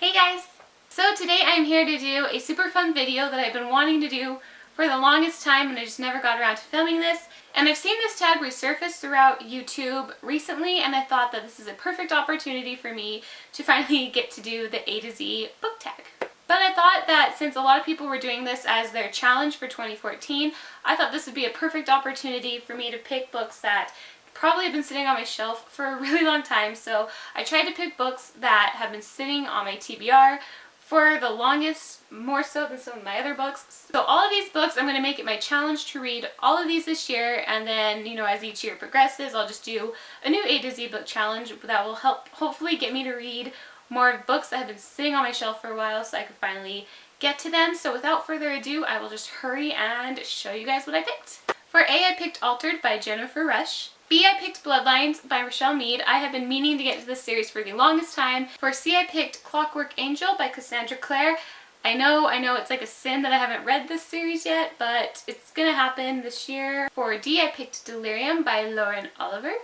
Hey guys! So today I'm here to do a super fun video that I've been wanting to do for the longest time and I just never got around to filming this. And I've seen this tag resurface throughout YouTube recently and I thought that this is a perfect opportunity for me to finally get to do the A to Z book tag. But I thought that since a lot of people were doing this as their challenge for 2014, I thought this would be a perfect opportunity for me to pick books that probably have been sitting on my shelf for a really long time. So I tried to pick books that have been sitting on my TBR for the longest, more so than some of my other books. So all of these books, I'm going to make it my challenge to read all of these this year, and then, as each year progresses, I'll just do a new A to Z book challenge that will help hopefully get me to read more books that have been sitting on my shelf for a while so I can finally get to them. So without further ado, I will just hurry and show you guys what I picked. For A, I picked Altered by Jennifer Rush. B, I picked Bloodlines by Rochelle Mead. I have been meaning to get to this series for the longest time. For C, I picked Clockwork Angel by Cassandra Clare. I know it's like a sin that I haven't read this series yet, but it's gonna happen this year. For D, I picked Delirium by Lauren Oliver.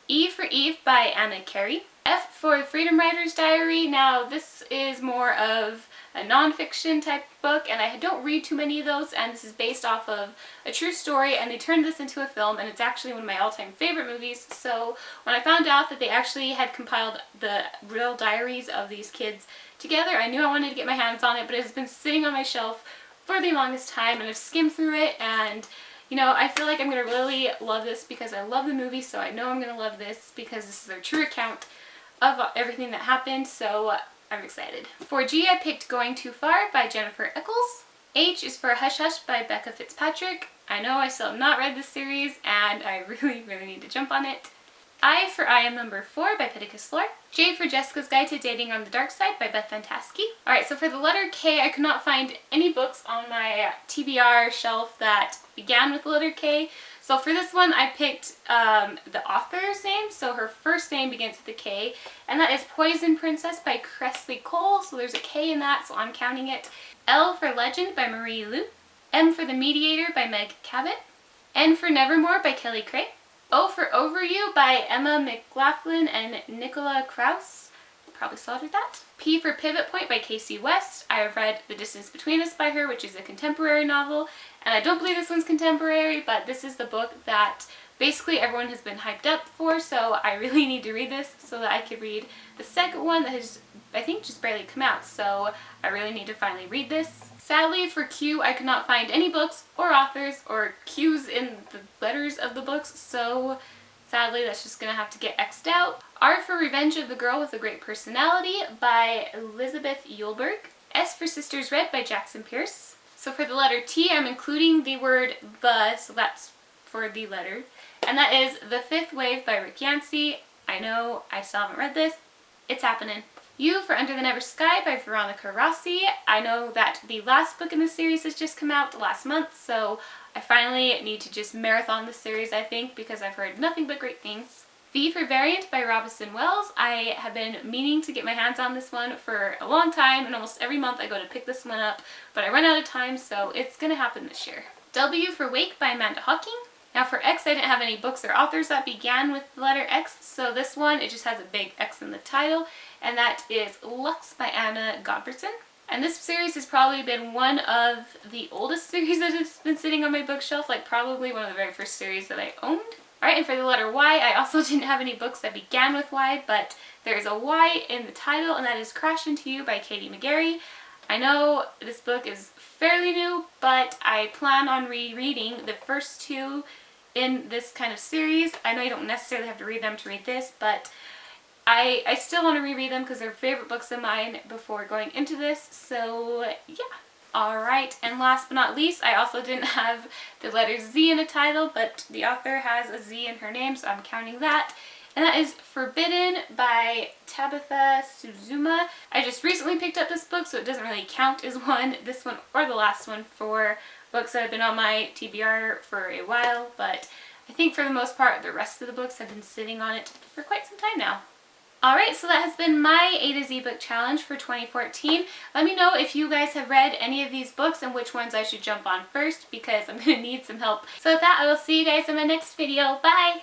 E for Eve by Anna Carey. F for Freedom Writer's Diary. Now this is more of a non-fiction type book and I don't read too many of those, and this is based off of a true story and they turned this into a film and it's actually one of my all-time favorite movies. So when I found out that they actually had compiled the real diaries of these kids together, I knew I wanted to get my hands on it, but it has been sitting on my shelf for the longest time and I've skimmed through it and I feel like I'm going to really love this because I love the movie, so I know I'm going to love this because this is a true account of everything that happened, so I'm excited. For G, I picked Going Too Far by Jennifer Eccles. H is for Hush Hush by Becca Fitzpatrick. I know I still have not read this series and I really need to jump on it. I for I Am Number 4 by Pittacus Flor. J for Jessica's Guide to Dating on the Dark Side by Beth Fantasky. Alright, so for the letter K, I could not find any books on my TBR shelf that began with the letter K. So for this one, I picked the author's name. So her first name begins with a K, and that is Poison Princess by Kresley Cole. So there's a K in that, so I'm counting it. L for Legend by Marie Lu. M for The Mediator by Meg Cabot. N for Nevermore by Kelly Craig. O for Over You by Emma McLaughlin and Nicola Kraus. Probably slaughtered that. P for Pivot Point by Casey West. I have read The Distance Between Us by her, which is a contemporary novel. And I don't believe this one's contemporary, but this is the book that basically everyone has been hyped up for, so I really need to read this so that I could read the second one that has, I think, just barely come out. So I really need to finally read this. Sadly for Q, I could not find any books or authors or Q's in the letters of the books, so sadly that's just gonna have to get X'd out. R for Revenge of the Girl with a Great Personality by Elizabeth Eulberg. S for Sisters Red by Jackson Pierce. So for the letter T, I'm including the word the, so that's for the letter. And that is The Fifth Wave by Rick Yancey. I know I still haven't read this. It's happening. U for Under the Never Sky by Veronica Rossi. I know that the last book in the series has just come out last month, so I finally need to just marathon this series, I think, because I've heard nothing but great things. V for Variant by Robinson Wells. I have been meaning to get my hands on this one for a long time, and almost every month I go to pick this one up, but I run out of time, so it's gonna happen this year. W for Wake by Amanda Hawking. Now for X, I didn't have any books or authors that began with the letter X, so this one, it just has a big X in the title, and that is Lux by Anna Godbertson. And this series has probably been one of the oldest series that has been sitting on my bookshelf, like probably one of the very first series that I owned. Alright, and for the letter Y, I also didn't have any books that began with Y, but there is a Y in the title, and that is Crash Into You by Katie McGarry. I know this book is fairly new, but I plan on rereading the first two in this kind of series. I know you don't necessarily have to read them to read this, but I still want to reread them because they're favorite books of mine before going into this, so yeah. Alright, and last but not least, I also didn't have the letter Z in the title, but the author has a Z in her name, so I'm counting that. And that is Forbidden by Tabitha Suzuma. I just recently picked up this book, so it doesn't really count as one, this one or the last one, for books that have been on my TBR for a while, but I think for the most part, the rest of the books have been sitting on it for quite some time now. Alright, so that has been my A to Z book challenge for 2014. Let me know if you guys have read any of these books and which ones I should jump on first, because I'm going to need some help. So with that, I will see you guys in my next video. Bye!